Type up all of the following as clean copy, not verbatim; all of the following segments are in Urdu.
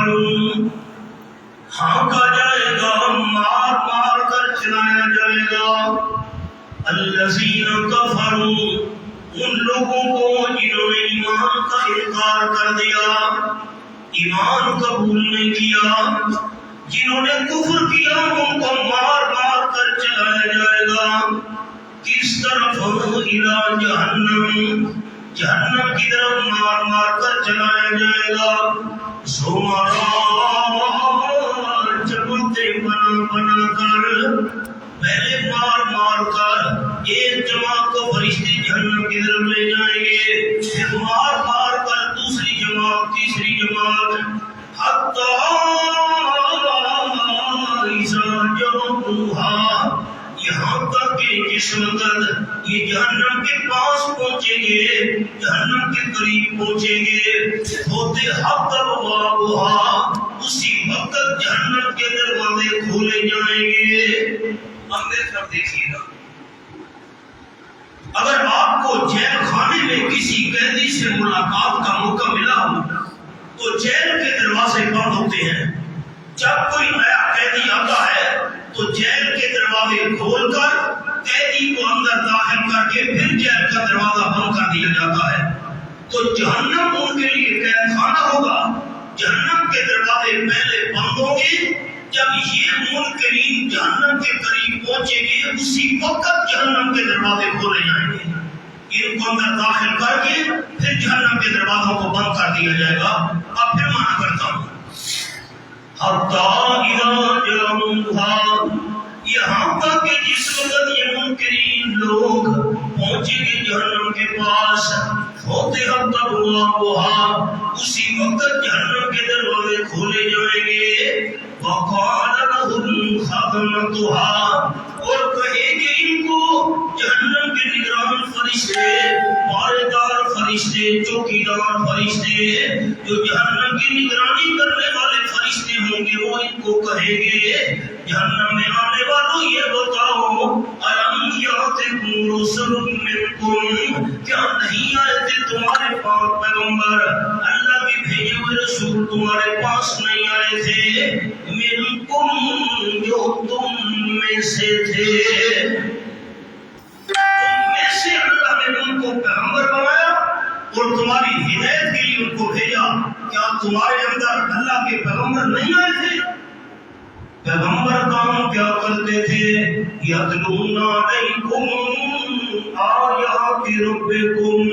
کفروا، ہانکا جائے گا، مار مار کر چلایا جائے گا. الذین کفروا، ان لوگوں کو جنہوں نے ایمان کا انکار کر دیا، ایمان قبول نہیں کیا، جنہوں نے کفر کیا، ان کو مار مار کر چلایا جائے گا. کس طرف؟ الی جہنم، جہنم کی طرف مار مار کر چلایا جائے گا. زمرا، جماعتیں بنا بنا کر، پہلے مار مار کر ایک جماعت کو فرشتے جہنم کی طرف لے جائیں گے، پھر مار مار کر دوسری جماعت، تیسری جماعت، حتی اذا جاؤوہا، یہاں تک کہ جس وقت یہ جہنم کے پاس پہنچیں گے، جہنم کے قریب پہنچیں گے، ہوتے حق ابوابہا، اسی وقت جہنم کے دروازے کھولے جائیں گے. اب میرے طرف دیکھیے گا، اگر آپ کو جیل خانے میں کسی قیدی سے ملاقات کا موقع ملا ہو تو جیل کے دروازے بند ہوتے ہیں. جب کوئی نیا قیدی آتا ہے تو جیل کے دروازے کھول کر قیدی کو اندر داخل کر کے پھر جیل کا دروازہ بند کر دیا جاتا ہے. تو جہنم ان کے لیے قید خانہ ہوگا. جہنم کے دروازے پہلے بند ہوں گے، جب یہ منکرین جہنم کے قریب پہنچیں گے اسی وقت جہنم کے دروازے کھولے جائیں گے. ان کو اندر داخل کر کے پھر جہنم کے دروازوں کو بند کر دیا جائے گا. اب پھر مانا کرتا ہوں، حتی اذا جاؤوہا، یہاں تک کہ جس وقت یہ منکرین لوگ پہنچیں گے جہنم کے پاس، ہوتے حق ابوابہا، اسی وقت جہنم کے دروازے کھولے جائیں گے. وقال لهم خزنتها، اور کہے گے ان کو جہنم کے نگران فرشتے، پہرےدار فرشتے، چوکیدار فرشتے، جو جہنم کی نگرانی کرنے والے فرشتے ہوں گے، وہ ان کو کہیں گے جہنم میں آنے والوں یہ بتاؤ، الم یاتکم رسل منکم، کیا نہیں آئے تھے تمہارے پاس پیغمبر، اللہ کے بھیجے ہوئے رسول تمہارے پاس نہیں آئے تھے، منکم، جو تم میں سے تھے، تم میں سے اللہ نے ان کو پیغمبر بنایا اور تمہاری ہدایت کے لیے ان کو بھیجا. کیا تمہارے اندر اللہ کے پیغمبر نہیں آئے تھے؟ پیغمبر کام کیا کرتے تھے؟ یتلون علیکم آیات ربکم،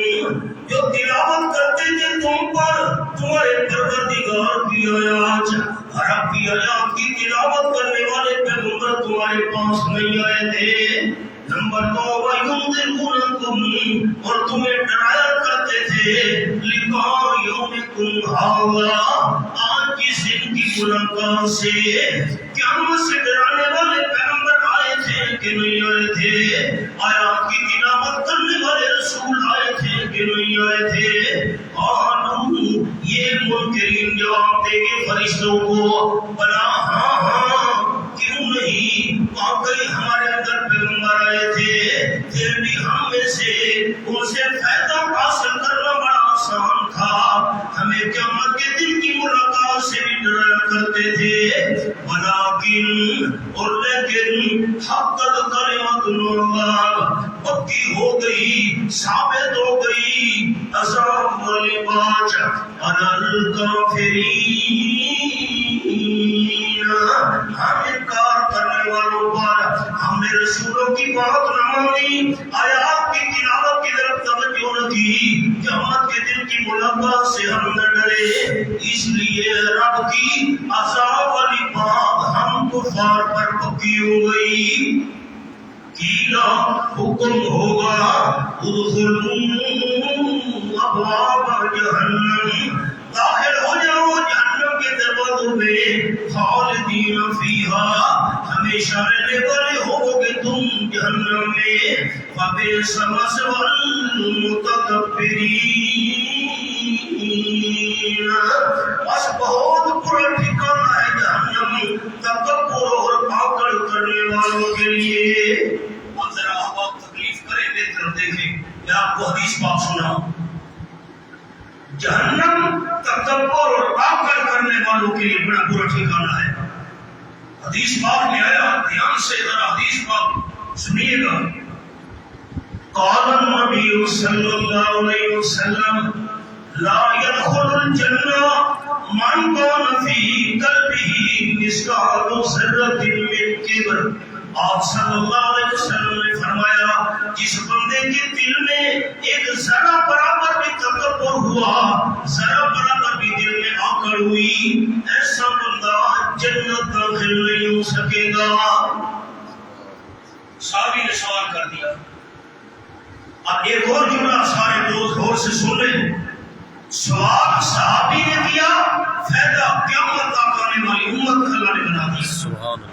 جو تلاوت کرتے تھے تم پر تمہارے پروردگار کی آیات. رب کی آیات کی تلاوت کرنے والے پیغمبر تمہارے پاس نہیں آئے تھے. نمبر 2، وَيُنذِرُونَكُمْ، اور تمہیں ڈرایا کرتے تھے، لِقَاءَ يَوْمِكُمْ هَٰذَا، آج کی دن کی ملاقات سے. قیامت سے ڈرانے والے پیغمبر آئے تھے کہ نہیں آئے تھے؟ آیات کی تلاوت کرنے والے رسول آئے تھے کہ نہیں آئے تھے؟ قالوا، یہ منکرین جواب دے گے فرشتوں کو، بلا، ہاں ہاں، کیوں نہیں، واقعی ہمارے اندر پیغمبر آئے تھے، پھر بھی ہم میں سے ان سے فائدہ حاصل کرنا بڑا آسان تھا، ہمیں قیامت کے دن کی ملاقات سے بھی ڈرایا کرتے تھے. ولیکن، اور لیکن، حقت کلمۃ اللہ، پکی ہو گئی، ثابت ہو گئی، عذاب والی بات، علی الکافرین، ہم انکار کرنے والوں پر. ہم نے رسولوں کی بات نہ مانی، آیات کی تلاوت کی طرف توجہ نہ کی، قیامت کے دن کی ملاقات سے ہم نہ ڈرے، اس لیے رب کی عذاب والی بات ہم کفار پر پکی ہو گئی. کیلا، حکم ہوگا، ادخلوا ابواب جہنم، داخل ہو جاؤ جہنم کے دروازوں میں، خالدین فیہا، ہمیشہ رہنے والے ہوگے تم جہنم میں. فبئس مثوى المتکبرین، بس بہت برا ٹھکانہ ہے جہنم تکبر اور پاکڑ کرنے والوں کے لیے. اب ذرا آپ تکلیف کریں، میری طرف دیکھیں، میں آپ کو حدیث پاک سناؤں. جہنم تکبر اور پاکڑ کرنے والوں والوں کے لیے بڑا برا ٹھکانہ ہے۔ حدیث پاک میں آیا، دھیان سے ذرا حدیث پاک سنیے گا۔ قال النبی صلی اللہ علیہ وسلم لا يدخل الجنہ من کان فی قلبہ مثقال ذرۃ من کبر۔ آپ صلی اللہ علیہ وسلم نے فرمایا جس بندے کے دل میں ایک ذرہ برابر بھی تکبر ہوا، ذرہ برابر بھی دل میں آکڑ ہوئی، ایسا بندہ جنت داخل نہیں ہو سکے گا۔ صحابی نے سوال کر دیا۔ اب ایک اور جملہ سارے دوست غور سے سن لیں۔ سوال صحابی نے کیا، فائدہ قیامت تک آنے والی امت کا اللہ نے بنا دیا۔ سبحان اللہ۔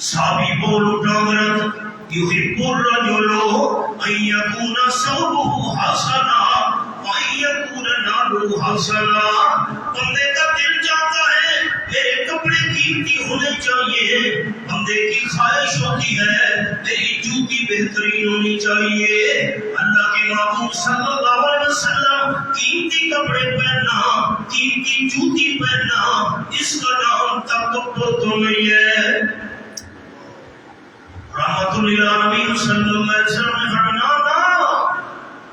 صحابی بول اٹھا حضرت یحب الرجل ان یکون ثوبہ حسنا وان یکون نالہ حسنا۔ بندے کا دل چاہتا ہے میرے کپڑے قیمتی ہونے چاہیے، بندے کی خواہش ہوتی ہے میری جوتی بہترین ہونی چاہیے۔ اللہ کے محبوب صلی اللہ علیہ وسلم قیمتی کپڑے پہننا، قیمتی جوتی پہننا، اس کا نام تکبر تو نہیں ہے۔ رحمت للعالمین صلی اللہ علیہ وسلم نے فرمایا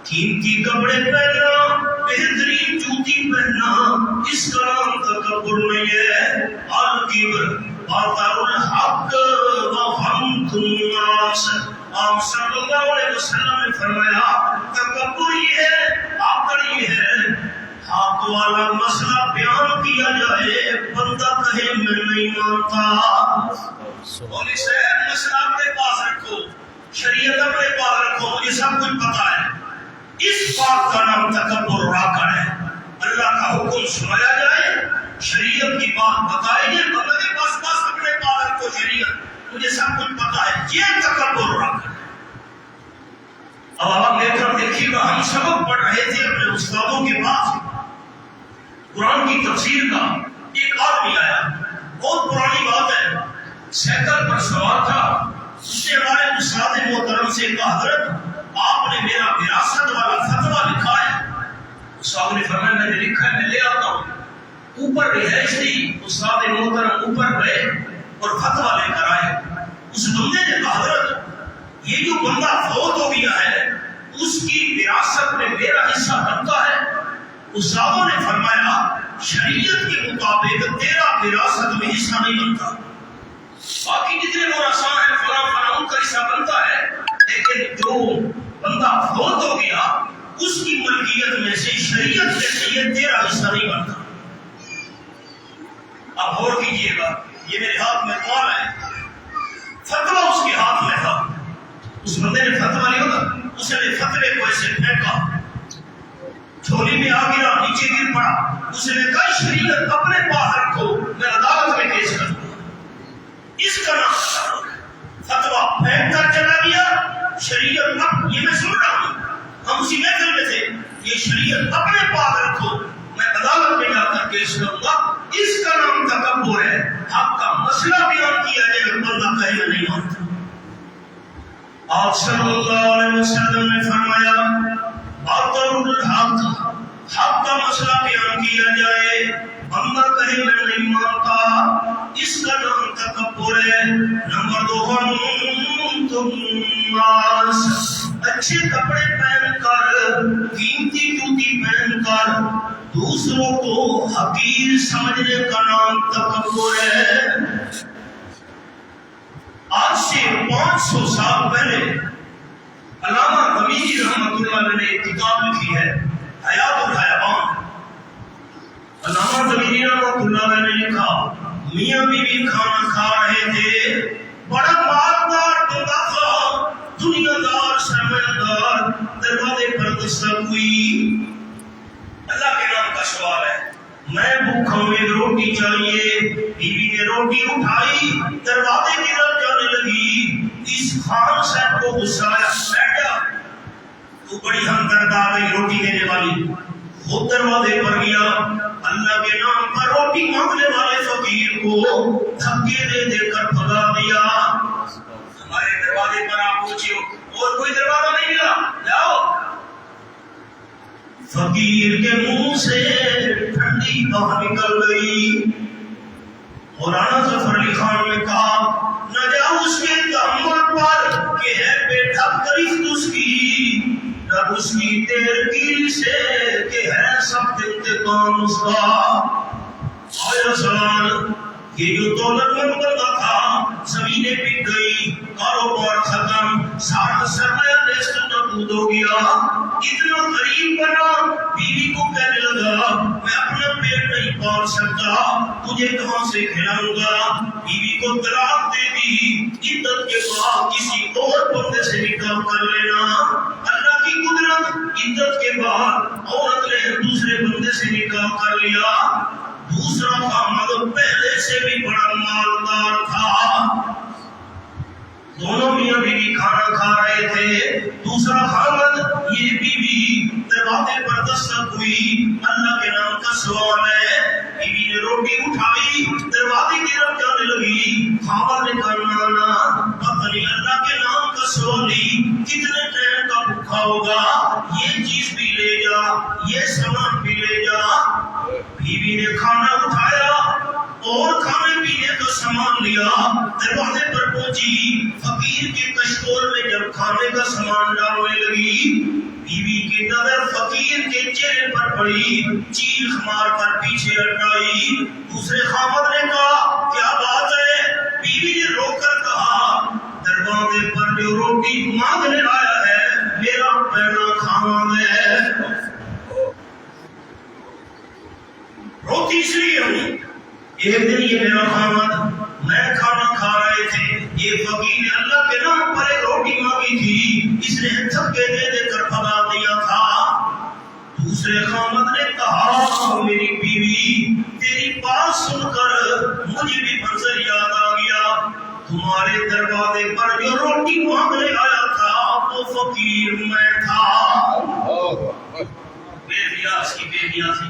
قیمتی کپڑے پہننا، بہترین جوتی پہننا، اس کا نام تکبر نہیں ہے۔ الکبر بطر الحق وغمط الناس۔ آپ صلی اللہ علیہ وسلم نے فرمایا تکبر یہ ہے، آکڑ یہ ہے، حق والا مسئلہ بیان کیا جائے بندہ کہے میں نہیں مانتا۔ مولوی صاحب مسئلہ اپنے پاس رکھو، شریعت اپنے پاس رکھو، مجھے سب کچھ پتا ہے۔ اس بات کا نام تکبر اور آکڑ ہے۔ اللہ کا حکم سنایا جائے، شریعت کی بات بتائی جائے، بندہ کے پاس اپنے پاس رکھو شریعت، مجھے سب کچھ پتا ہے، یہ تکبر اور آکڑ ہے۔ اب آپ دیکھیے گا، ہم سبق پڑھ رہے تھے اپنے استادوں کے پاس، قرآن کی تفسیر کا ایک آدمی آیا، بہت پرانی بات ہے، سائیکل پر سوار تھا، اس نے ہمارے استاد محترم سے کہا حضرت آپ نے میرا وراثت والا فتویٰ لکھا ہے۔ استاد نے فرمایا میں نے لکھا ہے، میں لے آتا ہوں۔ اوپر رہائش تھی، استاد محترم اوپر گئے اور فتویٰ لے کر آئے۔ اس بندے نے کہا حضرت یہ جو بندہ فوت ہو گیا ہے اس کی وراثت میں میرا حصہ بنتا ہے؟ استادوں نے فرمایا شریعت کے مطابق تیرا وراثت میں حصہ نہیں بنتا، باقی جتنے ورثاء ہیں فلاں فلاں ان کا حصہ بنتا ہے، لیکن جو بندہ فوت ہو گیا اس کی ملکیت میں سے شریعت میں سے یہ تیرا حصہ نہیں بنتا۔ اب غور کیجیے گا، یہ میرے ہاتھ میں قرآن ہے، فتویٰ اس کے ہاتھ میں تھا، اس بندے نے فتویٰ لیا تھا، اس نے فتوے کو ایسے پھینکا، جھولی میں آ گیا، نیچے گر پڑا، اس نے کہا شریعت اپنے پاس رکھو، میں عدالت میں کیس کروں گا۔ اس کا نام فتویٰ پھینک کر چلا گیا، شریعت یہ میں سن رہا ہوں، ہم اسی محفل میں تھے، یہ شریعت اپنے پاس رکھو، میں عدالت میں جا کر کیس کروں گا۔ اس کا نام تکبر ہے، حق کا مسئلہ بیان کیا جائے بندہ کہے میں نہیں مانتا۔ آپ صلی اللہ علیہ وسلم نے فرمایا بطر الحق، حق کا مسئلہ بیان کیا جائے بندہ کہے میں نہیں مانتا، اس کا نام تکبر ہے۔ نمبر 2 غمط الناس، اچھے کپڑے پہن کر، قیمتی جوتی پہن کر دوسروں کو حقیر سمجھنے کا نام تکبر ہے۔ آج سے 500 سال پہلے علامہ ضمیری رحمۃ اللہ علیہ نے ایک کتاب لکھی ہے حیات الحیوان۔ علامہ ضمیری رحمۃ اللہ علیہ نے لکھا میاں بیوی کھانا کھا رہے تھے، بڑا مالدار بندہ تھا، دنیا دار سرمایہ دار، دروازے پر دستک ہوئی، اللہ کے نام کا سوال ہے، میں بھوکا ہوں، ایک روٹی چاہیے۔ بیوی نے روٹی اٹھائی، دروازے کی طرف جانے لگی، اس خان صاحب کو غصہ آیا، بیٹھا تو بڑی ہمدرد آ گئی روٹی دینے والی، خود دروازے پر گیا، اللہ کے نام پر روٹی مانگنے والے فقیر کو دھکے دے دے کر بھگا دیا۔ ہمارے دروازے پر آپ پوچھئے اور کوئی دروازہ نہیں ملا، جاؤ فقیر کے منہ سے ٹھنڈی ہوا نکل گئی۔ مولانا ظفر علی خان نے کہا نہ جا اس کے تحمل پر کہ ہے بیٹا گرفت اس کی، نہ اس کی تیرگی سے کہ ہے سب انتقام اس کا۔ آیا سوال یہ جو دولت مند بندہ تھا زمینیں بک گئی، کاروبار ختم، سارا سرمایہ نیست و نابود ہو گیا، اتنا غریب بنا، بیوی کو کہنے لگا میں اپنا پیٹ نہیں پال سکتا، تجھے کہاں سے کھلاؤں گا؟ بیوی کو طلاق دے دی، عدت کے بعد کسی اور بندے سے نکاح کر لینا۔ اللہ کی قدرت، عدت کے بعد عورت نے دوسرے بندے سے نکاح کر لیا۔ دوسرا خامد پہلے سے بھی بڑا مالدار تھا، دونوں میاں بیوی کھانا کھا رہے تھے۔ دوسرا خامد یہ بیوی دروازے پر دستک ہوئی، اللہ کے نام کا سوال ہے، بیوی نے روٹی اٹھائی، دروازے کی طرف جانے لگی، خامد نے کہا نانا پتہ نہیں اللہ کے نام کا سوال ہی کتنے ٹائم کا بھوکا ہوگا، یہ چیز بھی لے جا، یہ سامان بھی لے جا۔ بیوی نے کھانا اٹھایا اور کھانے پینے کا سامان لیا، دروازے پر پہنچی، فقیر کے کشکول میں جب کھانے کا سامان ڈالنے لگی، بیوی کی نظر فقیر کے چہرے پر پڑی، چیخ مار کر پیچھے ہٹائی۔ دوسرے خامد نے کہا کیا بات ہے؟ بیوی نے رو کر کہا دروازے پر جو روٹی مانگنے آیا ہے میرا پہلا خامد ہے۔ روتی اس لیے ہوں، ایک دن یہ میرا خامد، میں کھانا کھا رہے تھے، یہ فقیر نے اللہ کے نام پر ایک روٹی مانگی تھی، اس نے تھکے دے دے کر پکا دیا تھا۔ دوسرے خامد نے کہا میری بیوی تیری بات سن کر مجھے بھی منظر یاد آ گیا، تمہارے دروازے پر جو روٹی مانگنے آیا تھا وہ فقیر میں تھا۔ بے ریاض کی بے ریاضی،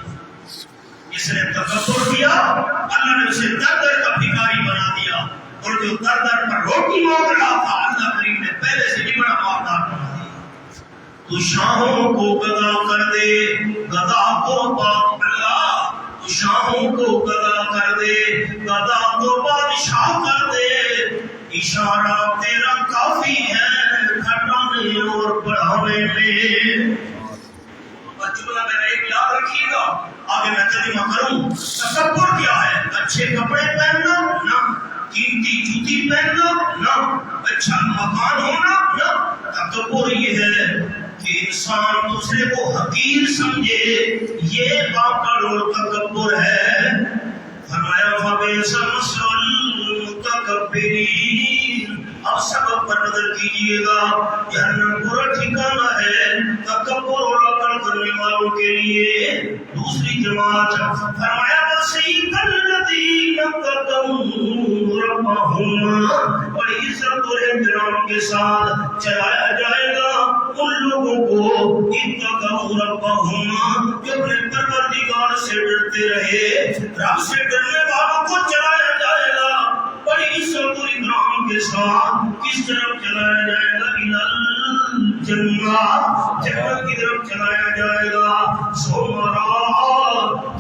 اس نے تکبر کیا، اللہ نے اسے در در کا بھکاری بنا دیا، اور جو در در پر روٹی مانگ رہا تھا اللہ کریم نے پہلے سے بھی بڑا مالدار بنا دیا۔ تو شاہوں کو گدا کر دے، گدا کو اللہ، تو شاہوں کو گدا کر دے، گدا کو بادشاہ کر دے، اشارہ تیرا کافی ہے گھٹانے اور بڑھانے میں۔ جملہ میرا ایک یاد رکھیے گا، آگے میں ترجمہ کروں۔ تکبر کیا ہے؟ اچھے کپڑے پہننا نہ، قیمتی جوتی پہننا نہ، اچھا مکان ہونا نہ۔ تکبر یہ ہے کہ انسان دوسرے کو حقیر سمجھے، یہ باطل اور تکبر ہے۔ فرمایا فَبِئْسَ مَثْوَى الْمُتَكَبِّرِينَ۔ اب سبب پر نظر کیجئے گا، جہنم برا ٹھکانہ ہے تکبر اور عقل کرنے والوں کے لیے۔ دوسری جماعت فرمایا وَسِيقَ الَّذِينَ اتَّقَوْا رَبَّهُمْ، بڑی عزت اور احترام کے ساتھ چلایا جائے گا ان لوگوں کو اتقوا ربهم، جو اپنے پروردگار سے ڈرتے رہے۔ رب سے ڈرنے والوں کو چلایا جائے گا بڑی عزت اور اکرام کے ساتھ۔ کس طرف چلایا جائے گا؟ الجنہ، جنت کی طرف چلایا جائے گا۔ زمرا،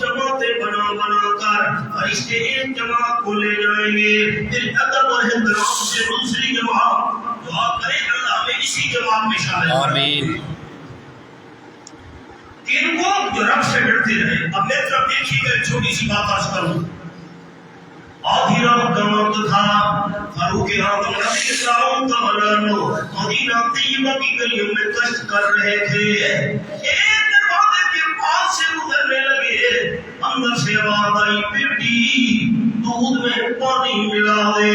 جماعتیں بنا بنا کر فرشتے ایک جماعت کو لے جائیں گے، پھر ادب اور احترام سے دوسری جماعت۔ دعا کریں اللہ ہمیں اسی جماعت میں شامل کرے۔ آمین۔ تین کو جو رب سے ڈرتے رہے۔ اب میری طرف دیکھیے گا، چھوٹی سی بات عرض کروں۔ آدھی رات کا وقت تھا، فاروق اعظم رضی اللہ تعالیٰ عنہ مدینہ طیبہ کی گلیوں میں گشت کر رہے تھے۔ ایک دروازے کے پاس سے گزرنے لگے، اندر سے آواز آئی بیٹی دودھ میں پانی ملا دے۔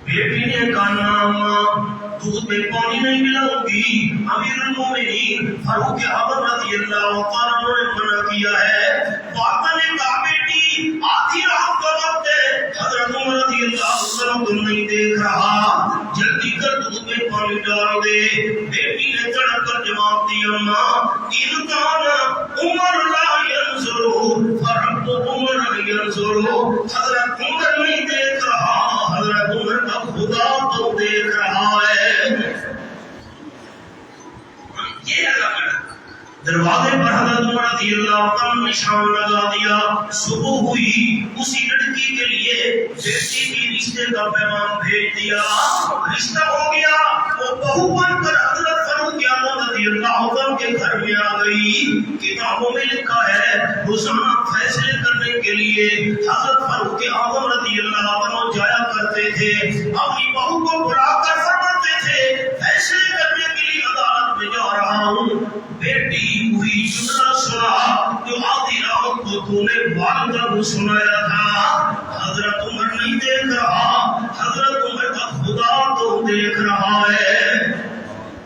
بیٹی نے کہا نام دودھ میں پانی نہیں ملاؤں گی، امیر المومنین فاروق اعظم رضی اللہ تعالیٰ عنہ نے منع کیا ہے۔ فاطمہ نے کہا بیٹی آدھی رات کا وقت ہے، حضرت عمر رضی اللہ عنہ تم نہیں دیکھ رہا، جلدی کر دودھ میں پانی ڈال دے۔ بیٹی نے چڑھ کر جواب دیا ماں ان کان عمر لا ينظر فرب عمر ينظر، حضرت عمر نہیں دیکھ رہا، حضرت عمر کا خدا تو دیکھ رہا ہے۔ یہ اللہ کا دروازے پر حضرت عمر رضی اللہ عنہ نے نشان لگا دیا. صبح ہوئی اسی لڑکی کے لیے بیٹی کی رشتے کا پیغام بھیج دیا. رشتہ ہو گیا. وہ بہو بن کر حضرت فاروق اعظم رضی اللہ عنہ کے گھر میں آ گئی. کتابوں میں لکھا ہے روزانہ فیصلے کرنے کے لیے حضرت فاروق اعظم رضی اللہ عنہ جایا کرتے تھے. اپنی بہو کو بلا کر فرماتے تھے فیصلے کرنے کے لیے عدالت میں جا رہا ہوں. بیٹی ہوئی جملہ سنا جو آدھی رات کو تو نے والدہ کو سنایا تھا. حضرت عمر نہیں دیکھ رہا. حضرت عمر کا خدا تو دیکھ رہا ہے.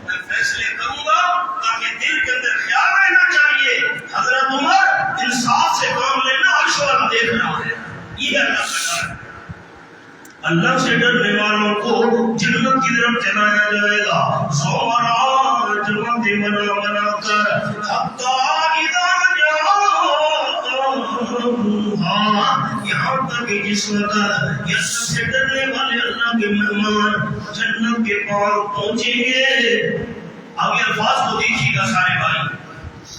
میں فیصلے کروں گا تاکہ دل کے اندر خیال رہنا چاہیے حضرت عمر انصاف سے کام لینا عشورہ دیکھ رہا ہے. یہ اللہ کا ڈر ہے. اللہ سے ڈرنے والوں کو جنت کی طرف چلایا جائے گا. سومرا جنت منا منا کر حتی اذا جاءوها یہاں تک کہ جس وقت یہ اللہ سے ڈرنے والے اللہ کے مہمان جنت کے پاس پہنچیں گے. آگے الفاظ کو دیکھیے گا سارے بھائی.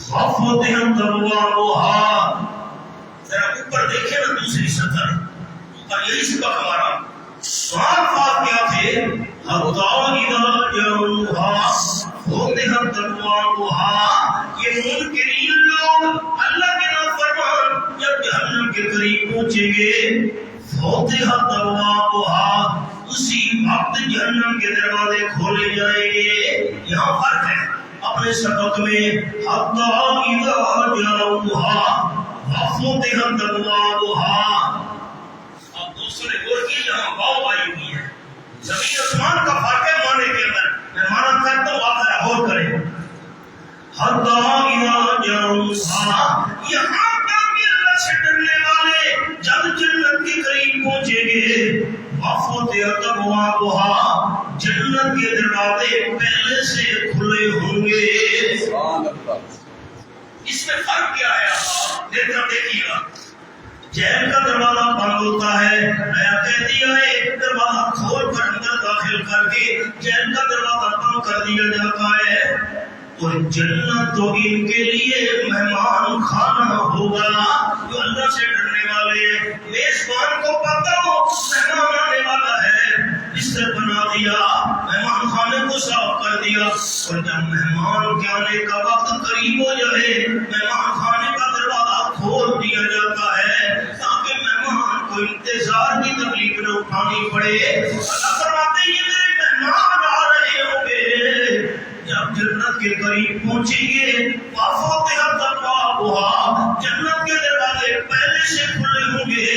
خفتهم ابوابها. ذرا اوپر دیکھیں نا دوسری سطر اوپر یہی سبق ہمارا سوال بات کیا تھے حتی اذا جاءوها فتحت ابوابها. یہ منکرین لوگ اللہ کے نافرمان جب جہنم کے قریب پہنچیں گے فتحت ابوابها اسی وقت جہنم کے دروازے کھولے جائیں گے. یہاں فرق ہے اپنے سبق میں حتی اذا جاءوها فتحت ابوابها. اب دوستوں نے غور کی یہاں واو آئی ہوئی ہے. زمین آسمان کا فرق ہے معنی کے اندر. میں معنی کرتا ہوں آپ ذرا غور کریں. حتی اذا جاءوها یہاں تک کہ اللہ سے ڈرنے والے جب جنت کے قریب پہنچیں گے فتحت ابوابها جنت کے دروازے پہلے سے کھلے ہوں گے. اس میں فرق کیا ہے آپ دیکھ کر دیکھیے گا. جیل کا دروازہ بند ہوتا ہے. نیا قیدی آئے دروازہ کھول کر اندر داخل کر کے جیل کا دروازہ بند کر دیا جاتا ہے. تو جنت تو ان کے لیے مہمان خانہ ہوگا. جو اللہ سے ڈرنے والے میزبان کو پتہ ہو مہمان آنے والا ہے بستر بنا دیا مہمان خانے کو صاف کر دیا. اور جب مہمان کے آنے کا وقت قریب ہو جائے مہمان خانے کا دروازہ کھول دیا جاتا ہے تاکہ مہمان کو انتظار کی تکلیف نہ اٹھانی پڑے. اللہ فرماتے ہیں یہ میرے مہمان آ رہے ہوں گے. جب جنت کے قریب پہنچیں گے فتحت ابوابها جنت کے دروازے پہلے سے کھلے ہوں گے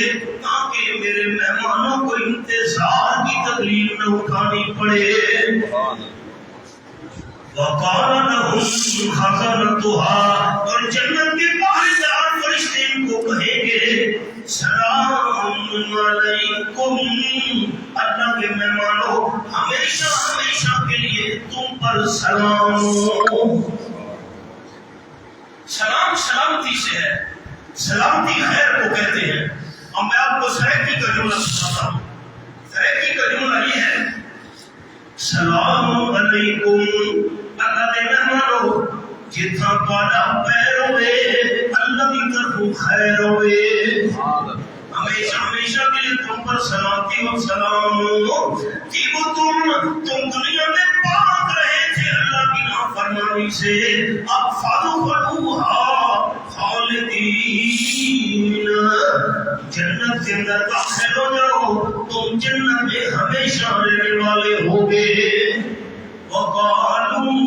تاکہ میرے مہمانوں کو انتظار کی تکلیف نہ اٹھانی پڑے. وقال لهم خزنتها اور جنت کے پہرےدار فرشتے ان کو کہیں گے سلام علیکم. اللہ کے مہمانوں ہمیشہ ہمیشہ کے لیے تم پر سلام ہو. سلام سلامتی سے ہے. سلامتی خیر کو کہتے ہیں. اب میں آپ کو سریکی کا جملہ سناتا ہوں. سریکی کا جملہ یہ ہے سلام علیکم. اللہ دے مہمانوں جتنا پالا پیر ہوئے اللہ کی طرف خیر ہوئے. ہمیشہ ہمیشہ کے لیے تم پر سلامتی و سلام ہو. کہ وہ تم دنیا میں پاک رہے تھے اللہ کی نافرمانی سے. اب فادخلوها خالدین جنت کے اندر داخل ہو جاؤ تم جنت میں ہمیشہ رہنے والے ہوگے. وقالوا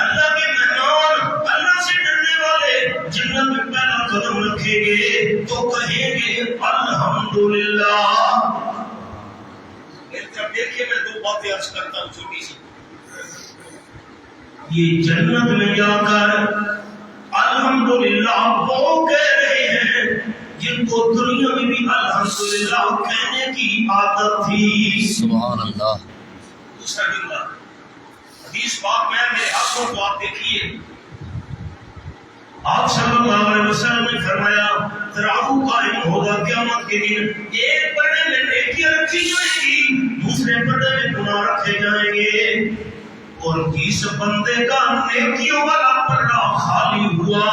اللہ کے مہمان اللہ سے ڈرنے والے جنت میں پہلا قدم رکھیں گے تو کہیں گے الحمدللہ. جب دیکھیے میں دو باتیں عرض کرتا ہوں چھوٹی سی. یہ جنت میں جا کر الحمدللہ وہ کہہ رہے ہیں جن کو دنیا میں بھی الحمدللہ کہنے کی عادت تھی. سبحان اللہ. دوسرا جملہ حدیث پاک میں میرے ہاتھوں کو آپ دیکھیے. آپ صلی اللہ علیہ وسلم نے فرمایا تراغو قائم ہوگا قیامت کے دن. ایک پردے میں نیکیاں رکھی جائیں گی دوسرے پردے میں گناہ رکھے جائیں گے. اور جس بندے کا نیکیوں والا پلڑا خالی ہوا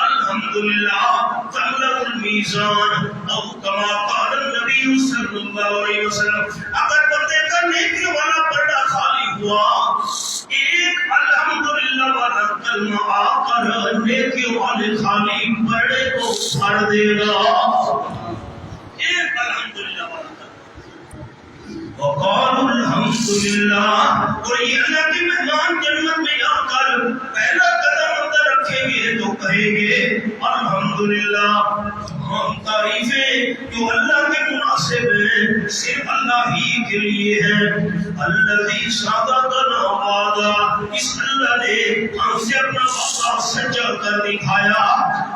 الحمدللہ تملأ المیزان او کما قال النبی صلی اللہ علیہ وسلم، اگر بندے کا نیکیوں والا پلڑا خالی ہوا ایک الحمدللہ والا کلمہ آ کر نیکیوں والے خالی پلڑے کو بھر دے گا، ایک الحمدللہ والا وقالوا الحمدللہ، اور یہ اللہ کے مہمان جنت میں جا کر پہلا قدم اندر رکھیں گے تو کہیں گے الحمدللہ، ہم تعریفیں جو اللہ کے مناسب ہیں صرف اللہ ہی کے لیے ہیں، الذی صدقنا وعدہ، اس اللہ نے ہم سے اپنا وعدہ سچا کر دکھایا،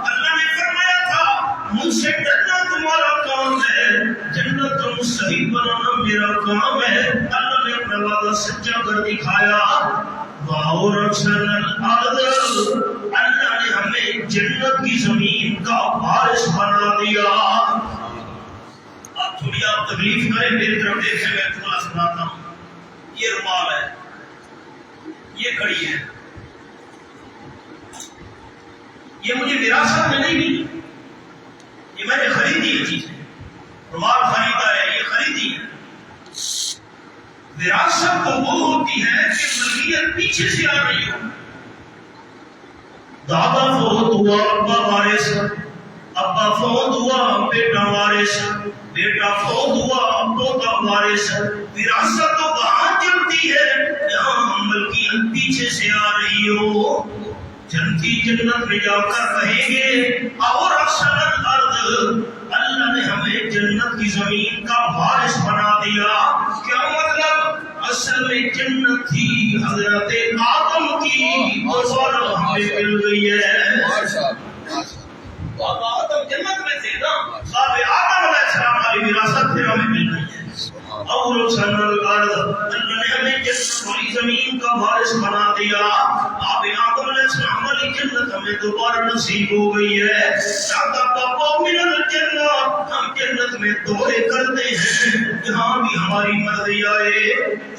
اللہ نے فرمایا تھا مجھ سے ڈرنا تمہارا کام ہے، جنت کو صحیح بنانا میرا کام ہے، اللہ نے اپنا وعدہ سچا کر دکھایا، وَأَوْرَثَنَا الْأَرْضَ، اللہ نے ہمیں جنت کی زمین کا وارث بنا دیا۔ آپ تھوڑی آپ تکلیف کریں، میری طرف دیکھیں، میں تمہارا سناتا ہوں، یہ رومال ہے، یہ گھڑی ہے، یہ مجھے وراثت میں نہیں ملی، یہ میں نے خریدی ہے چیز ہے، رومال خریدا ہے، یہ خریدی ہے۔ وراثت تو وہ ہوتی ہے کہ ملکیت پیچھے سے آ رہی ہو، دادا فوت ہوا ابا وارث، ابا فوت ہوا بیٹا وارث، بیٹا فوت ہوا پوتا وارث، وراثت تو وہاں چلتی ہے جہاں ملکیت پیچھے سے آ رہی ہو۔ جنتی جنت میں جا کر کہیں گے اور اصل الارض، اللہ نے ہمیں جنت کی زمین کا وارث بنا دیا، کیا مطلب؟ اصل میں جنت تھی حضرت آدم کی اور ہمیں مل گئی ہے، آدم جنت میں تھے نا، آدم علیہ السلام والی وراثت پھر ہمیں مل گئی ہے، اور سن الارض، اللہ نے ہمیں جنت والی زمین کا وارث بنا دیا، آپ آدم علیہ السلام والی جنت ہمیں دوبارہ نصیب ہو گئی ہے، من الجنہ، ہم جنت میں دورے کرتے ہیں جہاں بھی ہماری مرضی آئے۔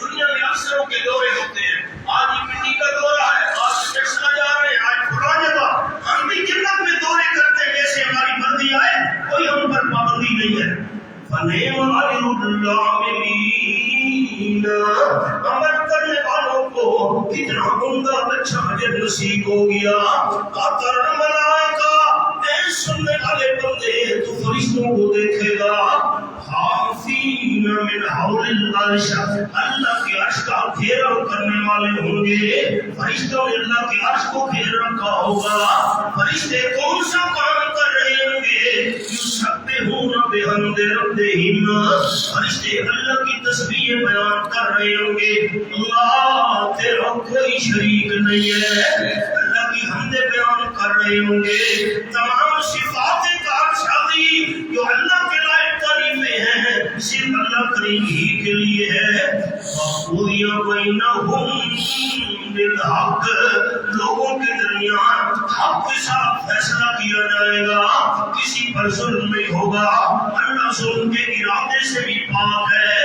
دنیا میں اکثروں کے دورے ہوتے ہیں، آج مٹی کا دورہ ہے، آج ٹیکسلا جا رہے ہیں، آج فلاں جگہ، ہم بھی جنت میں دورے کرتے ہیں جیسے ہماری مرضی آئے، کوئی ہم پر پابندی نہیں ہے۔ فَنِعْمَ أَجْرُ الْعَامِلِينَ، عمل کرنے والوں کو کتنا عمدہ اچھا اجر نصیب ہو گیا۔ قَطَرَ مَلَائِکَہ، اے سننے والے بندے تو فرشتوں کو دیکھے گا، حافین من حول العرش، اللہ کے عرش کا گھیراؤ کرنے والے ہوں گے، فرشتوں نے اللہ کے عرش کو گھیر رکھا ہوگا، فرشتے کون سا کام کر رہے ہوں گے؟ یسبحون بحمد ربہم، فرشتے اللہ کی تسبیح بیان کر رہے ہوں گے، اللہ تیرا کوئی شریک نہیں ہے، اللہ کی حمد بیان کر رہے ہوں گے، تمام صفات کارسازی جو اللہ کے لائق تعریفیں ہیں صرف اللہ کریم ہی کے لیے ہے۔ وَقُضِیَ بَیْنَهُم بِالْحَقِّ، لوگوں کے درمیان حق کے ساتھ فیصلہ کیا جائے گا، کسی پر ظلم نہیں ہوگا، اللہ ظلم کے ارادے سے بھی پاک ہے۔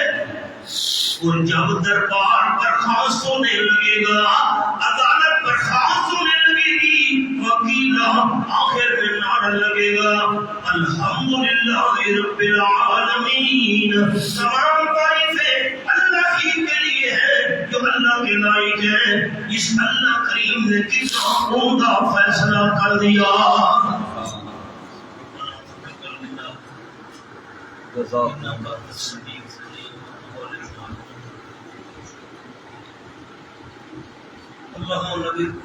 اور جب دربار برخاست ہونے لگے گا، عدالت برخاست ہونے لگے گی، وکیلا آخر میں نعرہ لگے گا الحمدللہ رب العالمین، تمام تعریفیں اللہ ہی کے لیے ہے جو اللہ کے لائق ہے۔ اس اللہ کریم نے کتنا عمدہ فیصلہ کر دیا۔ اللهم نبي